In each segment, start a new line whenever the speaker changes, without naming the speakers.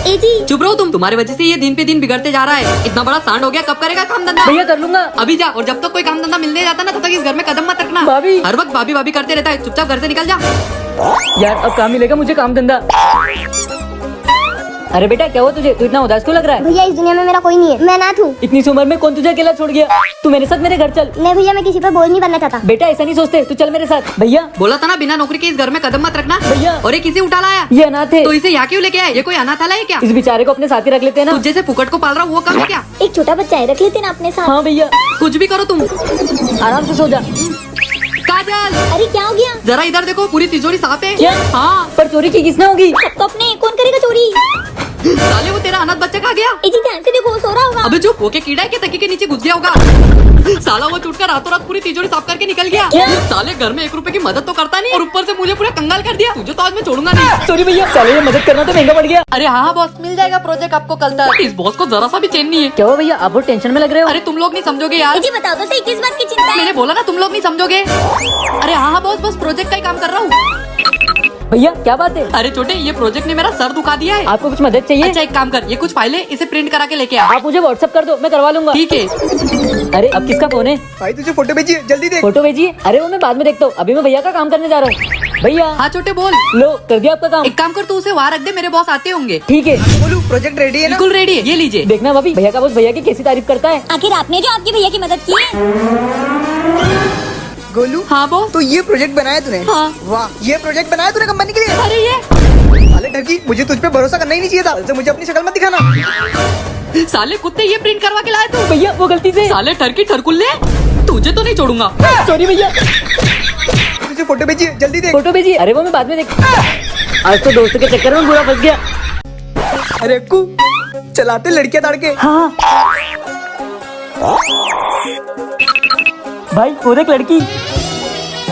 ए जी
चुप रहो तुम, तुम्हारे वजह से ये दिन पे दिन बिगड़ते जा रहा है। इतना बड़ा सांड हो गया, कब करेगा काम धंधा?
भैया कर लूंगा।
अभी जा, और जब तक कोई काम धंधा मिलने जाता ना तब तक इस घर में कदम मत रखना।
भाभी।
हर वक्त भाभी भाभी करते रहता है, चुपचाप घर से निकल जा।
यार अब कहाँ मिलेगा मुझे काम धंधा। अरे बेटा क्या हुआ तुझे, तू इतना उदास क्यों लग रहा है?
भैया इस दुनिया में मेरा कोई नहीं है, मैं अनाथ हूँ।
इतनी सी उम्र में कौन तुझे अकेला छोड़ गया? तू मेरे साथ मेरे घर चल।
नहीं भैया मैं किसी पर बोझ नहीं बनना चाहता।
बेटा ऐसा नहीं सोचते, तू चल मेरे साथ। भैया
बोला था ना बिना नौकरी के इस घर में कदम मत रखना।
भैया।
और ये किसी उठा लाया?
ये अनाथ है।
तो इसे यहाँ क्यों लेके आए? ये कोई अनाथालय है क्या?
इस बेचारे को अपने साथ ही रख लेते हैं ना।
तुझ जैसे फुकट को पाल रहा हूँ वो कम है क्या?
एक छोटा बच्चा है, रख लेते ना अपने साथ।
हाँ भैया
कुछ भी करो तुम।
आराम से सो जा।
काजल
अरे क्या हो गया?
जरा इधर देखो, पूरी तिजोरी साफ है।
क्या?
हाँ।
पर चोरी की किसने होगी?
सब तो अपने, कौन करेगा चोरी?
साले वो तेरा अनाथ बच्चा कहाँ गया?
ए जी ध्यान से देखो, सो रहा होगा।
अबे चुप, वो क्या कीड़ा है के तकिए के नीचे घुस गया होगा? साला वो छुटकर रातों रात पूरी तिजोरी साफ करके निकल गया।
क्या?
साले घर में 1 रुपए की मदद तो करता नहीं और ऊपर से मुझे पूरा कंगाल कर दिया। तुझे तो आज मैं छोड़ूंगा नहीं।
सॉरी भैया, साले ये मदद करना तो महंगा पड़ गया।
अरे हाँ बॉस, मिल जाएगा प्रोजेक्ट आपको कल तक। इस बॉस को जरा सा भी चैन नहीं है।
क्या हुआ भैया, आप बहुत टेंशन में लग रहे हो?
अरे तुम लोग नहीं समझोगे यार।
ए जी बताओ तो सही, किस बात की चिंता है?
मैंने बोला ना तुम लोग नहीं समझोगे। अरे हाँ बॉस, बस प्रोजेक्ट का ही काम कर रहा हूँ।
भैया क्या बात है?
अरे छोटे, ये प्रोजेक्ट ने मेरा सर दुखा दिया है।
आपको कुछ मदद चाहिए?
अच्छा एक काम कर, ये कुछ फाइलें इसे प्रिंट करा के लेके आ।
आप मुझे व्हाट्सएप कर दो, मैं करवा लूंगा।
ठीक है।
अरे अब किसका फोन है?
भाई तुझे फोटो भेजिए, जल्दी देख।
फोटो भेजिए। अरे वो मैं बाद में देखता हूँ, अभी मैं भैया का काम करने जा रहा हूँ। भैया
हाँ छोटे बोल।
लो कर दिया आपका काम।
एक काम कर, तू उसे वहाँ रख दे, मेरे बॉस आते होंगे।
ठीक है
बोलू प्रोजेक्ट रेडी है ना?
बिल्कुल रेडी है, ये लीजिए।
देखना भाभी, भैया का बॉस भैया की कैसी तारीफ करता है।
आखिर आपने जो आपके भैया की मदद की है।
गोलू
हाँ बॉस।
तो ये प्रोजेक्ट बनाया तूने?
हाँ।
वाह, ये प्रोजेक्ट बनाया तूने कंपनी के लिए?
अरे ये
साले ठगी, मुझे तुझ पे भरोसा करना ही नहीं चाहिए था। कल से मुझे अपनी शक्ल मत दिखाना।
साले कुत्ते, ये प्रिंट करवा के लाए तू?
भैया वो गलती से।
साले ठरकी ठरकुल्ले, तुझे तो नहीं छोड़ूंगा।
सॉरी भैया।
तुझे फोटो भेजिए, जल्दी देख।
फोटो भेजिए। अरे वो मैं बाद में देख। आज तो दोस्त के चक्कर में बुरा फंस गया।
अरे अक्कू, चलाते लड़कियां ताड़ के।
हाँ भाई वो देख लड़की।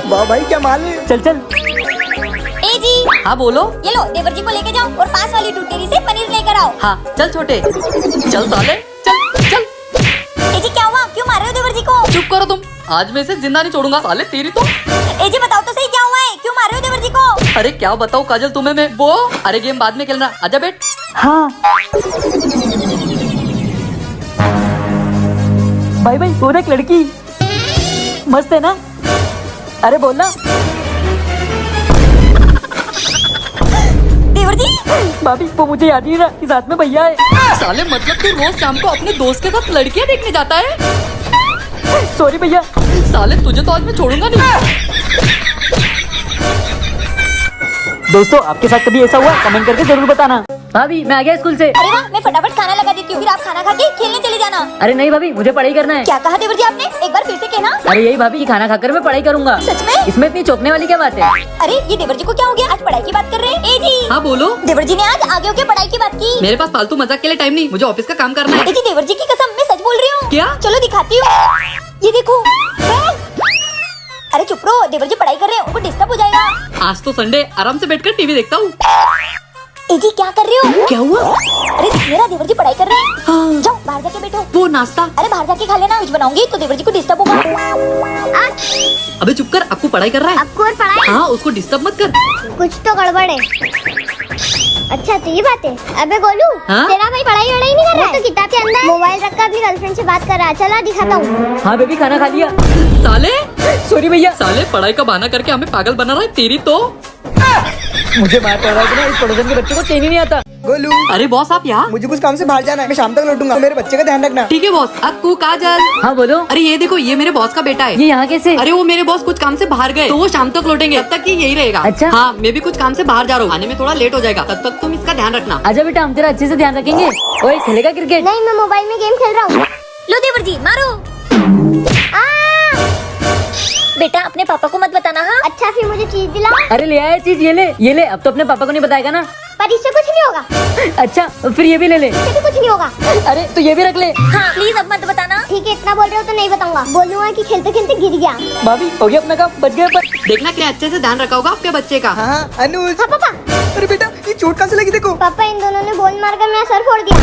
वाह भाई क्या माल है।
चल चल।
ए जी
हाँ बोलो।
ये लो, देवर जी को लेके जाओ और पास वाली टूटेरी से पनीर लेकर आओ।
हाँ चल छोटे, चल साले, चल चल।
ए जी क्या हुआ, क्यों मार रहे हो देवर जी को?
चुप करो तुम, आज मैं इसे जिंदा नहीं छोड़ूंगा। साले तेरी तो।
ए जी बताओ तो सही, क्या हुआ है, क्यों मार रहे हो देवर जी को?
अरे क्या बताऊँ काजल तुम्हें मैं वो। अरे गेम बाद में खेलना, आजा बैठ।
हाँ भाई भाई वो देख लड़की, मस्त है ना? अरे बोलना।
देवर जी
भाभी वो मुझे याद ही नहीं रहा कि साथ में भैया है।
साले मतलब तू रोज शाम को अपने दोस्त के साथ लड़कियां देखने जाता है?
सॉरी भैया।
साले तुझे तो आज मैं छोड़ूंगा नहीं।
दोस्तों आपके साथ कभी ऐसा हुआ, कमेंट करके जरूर बताना। भाभी मैं आ गया स्कूल से।
अरे वाह, मैं फटाफट खाना लगा देती हूँ, फिर आप खाना खा के खेलने चले जाना।
अरे नहीं भाभी, मुझे पढ़ाई करना है।
क्या कहा देवर जी आपने, एक बार फिर से कहना।
अरे यही भाभी, खाना खाकर मैं पढ़ाई करूंगा।
सच में?
इसमें इतनी चौंकने वाली क्या बात है?
अरे ये देवर जी को क्या हो गया, आज पढ़ाई की बात कर रहे हैं? ए जी
हाँ बोलो।
देवर जी ने आज आगे होके पढ़ाई की बात की।
मेरे पास फालतू मजाक के लिए टाइम नहीं, मुझे ऑफिस का काम करना है।
ए जी देवर जी की कसम, मैं सच बोल रही हूँ।
क्या?
चलो दिखाती हूँ, ये देखो। अरे चुप रहो, देवर जी पढ़ाई कर रहे हैं, उनको डिस्टर्ब हो जाएगा।
आज तो संडे, आराम से बैठकर टीवी देखता हूँ।
ए जी क्या कर रहे हो?
क्या हुआ?
अरे मेरा देवर जी पढ़ाई कर रहे हैं।
हाँ।
जाओ बाहर जाके बैठो।
वो नाश्ता।
अरे बाहर जाके खा लेना, कुछ बनाऊंगी तो देवर जी को डिस्टर्ब होगा।
अबे चुप कर, अक्कू पढ़ाई कर रहा है।
आपको और पढ़ाई?
हाँ उसको डिस्टर्ब मत कर।
कुछ तो गड़बड़ है। अच्छा तो ये बात है। अबे गोलू,
हाँ?
तेरा भाई पढ़ाई वढ़ाई नहीं कर रहा है? तो किताब के अंदर मोबाइल रखकर अपनी गर्लफ्रेंड से बात कर रहा है। चला दिखाता हूँ।
हाँ बेबी खाना खा लिया।
साले
सॉरी भैया।
साले पढ़ाई का बहाना करके हमें पागल बना रहा है, तेरी तो।
मुझे मार पड़ रहा है कि ना, इस पड़ोसन के बच्चे को चैन ही नहीं आता।
गोलू
अरे बॉस आप यहाँ?
मुझे कुछ काम से बाहर जाना है, मैं शाम तक लौटूंगा, तो मेरे बच्चे का ध्यान रखना।
ठीक है बॉस। अक्कू काजल।
हाँ बोलो।
अरे ये देखो, ये मेरे बॉस का बेटा है।
ये यहाँ कैसे?
अरे वो मेरे बॉस कुछ काम से बाहर गए, तो वो शाम तक लौटेंगे, तब तक ये यही रहेगा।
अच्छा।
हाँ मैं भी कुछ काम से बाहर जा रहा हूँ, आने में थोड़ा लेट हो जाएगा, तब तक तुम इसका ध्यान रखना।
आजा बेटा, हम तेरा अच्छे से ध्यान रखेंगे। ओए खेलेगा क्रिकेट?
नहीं, मैं मोबाइल में गेम खेल रहा हूँ। लो देवर जी मारो। बेटा अपने पापा को मत बताना। हाँ अच्छा, फिर मुझे चीज दिला।
अरे ले आया चीज, ये ले। अब तो अपने पापा को नहीं बताएगा ना?
पर इससे कुछ नहीं होगा।
अच्छा फिर ये भी ले ले।
इससे भी कुछ नहीं होगा।
अरे तो ये भी रख ले।
हाँ प्लीज अब मत बताना। ठीक है, इतना बोल रहे हो तो नहीं बताऊंगा। बोलूंगा कि खेलते खेलते गिर गया।
भाभी हो गया अपना काम, बच गए पर।
देखना कि अच्छे से ध्यान रखा होगा आपके बच्चे का।
हाँ हाँ अनुज।
हाँ पापा।
अरे बेटा ये चोट कहाँ से लगी देखो।
पापा इन दोनों ने बॉल मारकर मेरा सर फोड़ दिया।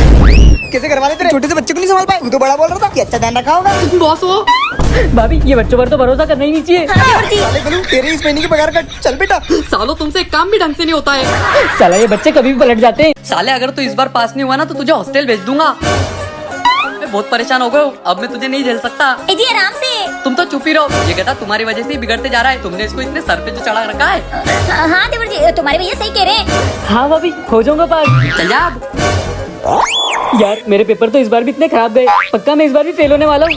कैसे घर वाले तेरे छोटे से बच्चे को नहीं संभाल पाए? तू तो बड़ा बोल रहा था कि अच्छा ध्यान रखा होगा।
बॉस वो
भाभी ये बच्चों पर तो भरोसा करना ही नहीं चाहिए।
हाँ देवर जी।
साले कलू तेरे इस महीने की पगार कट। चल बेटा।
सालो तुमसे एक काम भी ढंग से नहीं होता है।
साला ये बच्चे कभी भी पलट जाते हैं।
साले अगर तू इस बार पास नहीं हुआ ना तो तुझे हॉस्टल भेज दूंगा। मैं बहुत परेशान हो गया हूँ, अब मैं तुझे नहीं झेल सकता।
ए जी आराम से।
तुम तो चुप ही रहो, ये गधा तुम्हारी वजह से ही बिगड़ते जा रहा है। तुमने इसको इतने सर पे जो चढ़ा रखा है।
हाँ देवर जी, तुम्हारे भैया सही कह रहे हैं।
हाँ भाभी हो जाऊंगा पास।
चल जा अब।
यार मेरे पेपर तो इस बार भी इतने खराब गए, पक्का मैं इस बार भी फेल होने वाला हूँ।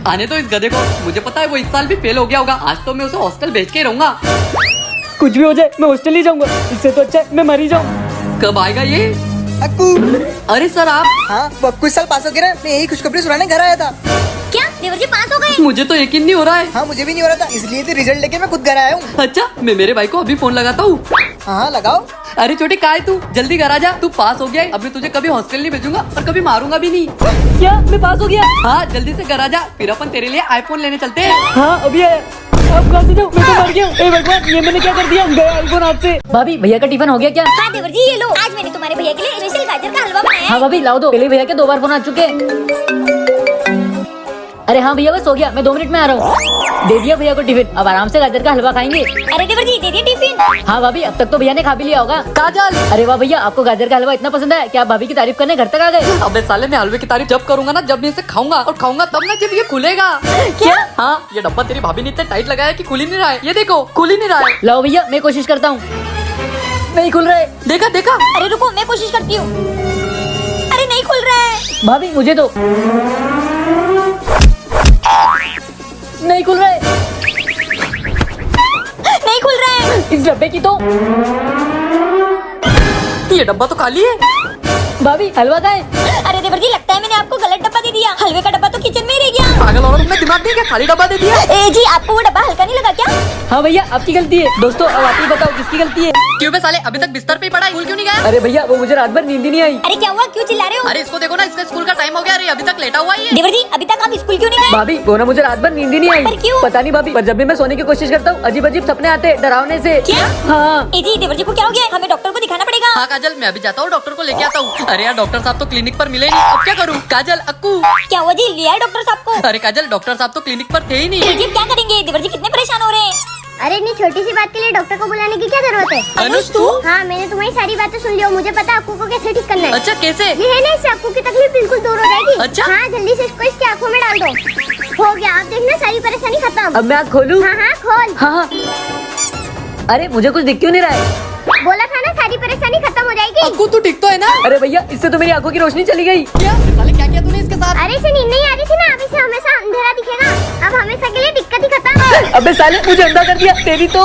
आने दो इस गधे को, मुझे पता है वो इस साल भी फेल हो गया होगा। आज तो मैं उसे हॉस्टल भेज के रहूंगा।
कुछ भी हो जाए मैं हॉस्टल ही जाऊंगा, इससे तो अच्छा है मैं मर ही जाऊँ।
कब आएगा ये?
अक्कू।
अरे सर आप।
हाँ वो अक्कू इस साल पास हो गया। मैं यही खुशखबरी सुनाने घर आया था।
क्या देवर जी पास हो गए?
मुझे तो यकीन नहीं हो रहा है।
हाँ मुझे भी नहीं हो रहा था, इसलिए तो रिजल्ट लेके मैं खुद घर आया हूँ।
अच्छा मैं मेरे भाई को अभी फोन लगाता हूँ।
हाँ लगाओ।
अरे छोटे कहाँ है तू? जल्दी घर आ जा, तू पास हो गया है। अब मैं तुझे कभी हॉस्टल नहीं भेजूंगा और कभी मारूंगा भी नहीं।
क्या मैं पास हो गया?
हाँ जल्दी से घर आ जा, फिर अपन तेरे लिए आईफोन लेने चलते हैं।
हाँ अभी आया। अब कहाँ से जाऊँ? मैं तो मर गया। ए भगवान ये मैंने क्या कर दिया? गया आईफोन हाथ से। भाभी भैया का टिफिन हो गया क्या?
हाँ देवर जी ये लो, आज मैंने तुम्हारे भैया के लिए स्पेशल गाजर का हलवा बनाया है।
हाँ भाभी लाओ दो, पहले भैया के 2 बार फोन आ चुके हैं। अरे हाँ भैया बस हो गया, मैं 2 मिनट में आ रहा हूँ। दे दिया भैया को टिफिन, अब आराम से गाजर का हलवा खाएंगे।
अरे देवर जी दे दिए टिफिन।
हाँ भाभी अब तक तो भैया ने खा भी लिया होगा।
काजल।
अरे वाह भैया आपको गाजर का हलवा इतना पसंद है, क्या आप भाभी की तारीफ करने घर तक आ गए?
अबे साले मैं हलवे की तारीफ जब करूंगा ना, जब मैं इसे खाऊंगा, और खाऊंगा तब ना जब ये खुलेगा।
क्या?
हाँ ये डब्बा तेरी भाभी ने इतना टाइट लगाया कि खुल ही नहीं रहा है। ये देखो खुल ही नहीं रहा है।
लाओ भैया मैं कोशिश करता हूँ। नहीं खुल रहा है।
देखा देखा।
अरे रुको मैं कोशिश करती हूँ। अरे नहीं खुल रहा है।
भाभी मुझे तो नहीं खुल रहा है।
नहीं खुल रहा है।
इस डब्बे की तो
ये डब्बा तो खाली है।
भाभी हलवा का है।
अरे देवर जी लगता है मैंने आपको गलत डब्बा दे दिया। हलवे का डब्बा तो किचन में ही रह गया।
पागल औरत, तुमने दिमाग नहीं क्या? खाली डब्बा दे दिया।
ए जी आपको वो डब्बा हल्का नहीं लगा क्या?
हाँ भैया आपकी गलती है। दोस्तों अब आप ही बताओ किसकी गलती है?
क्यों बे साले अभी तक बिस्तर पे ही पड़ा है? स्कूल क्यों नहीं गया?
अरे भैया वो मुझे रात भर नींद ही नहीं आई।
अरे क्या हुआ, क्यों चिल्ला रहे हो?
अरे इसको देखो ना, इसका स्कूल का टाइम हो गया। अरे अभी तक लेटा हुआ है ये।
देवर जी अभी तक आप स्कूल क्यों नहीं गए?
भाभी वो ना मुझे रात भर नींद ही नहीं आई।
पर क्यों?
पता नहीं भाभी, पर जब भी मैं सोने की कोशिश करता हूँ अजीब अजीब सपने आते हैं डरावने से।
क्या?
हाँ
ए जी देवर जी को क्या हो गया? हमें डॉक्टर को दिखाना पड़ेगा।
हाँ काजल मैं अभी जाता हूँ, डॉक्टर को लेके आता हूँ। अरे यार डॉक्टर साहब तो क्लिनिक पर मिले नहीं, अब क्या करूँ? काजल अक्कू।
क्या हुआ जी, लिया है डॉक्टर साहब को?
अरे काजल डॉक्टर साहब तो क्लिनिक पर थे ही नहीं।
ए जी क्या करेंगे? देवर जी कितने परेशान हो रहे हैं।
अरे इतनी छोटी सी बात के लिए डॉक्टर को बुलाने की क्या जरूरत है?
अनुज तू?
हाँ मैंने तुम्हारी सारी बातें सुन ली और मुझे पता है आपको को कैसे ठीक करना है।
अच्छा कैसे?
ये है ना, इससे आपको की तकलीफ बिल्कुल दूर हो जाएगी।
अच्छा?
हाँ जल्दी से इसको इसकी आंखों में डाल दो। हो गया, आप देखना सारी परेशानी खत्म।
अब मैं आँख खोलूँ?
हाँ हाँ खोल।
हाँ हाँ। अरे मुझे कुछ दिख क्यों नहीं रहा है?
बोला था ना सारी परेशानी खत्म हो जाएगी।
अक्कू तू ठीक तो है ना?
अरे भैया इससे तो मेरी आंखों की रोशनी चली गई।
क्या साले क्या किया तूने इसके साथ?
अरे इसे नींद नहीं आ रही थी ना, अब इसे हमेशा अंधेरा दिखेगा। अब हमेशा के लिए दिक्कत ही खत्म।
अबे साले मुझे अंधा कर दिया तेरी तो।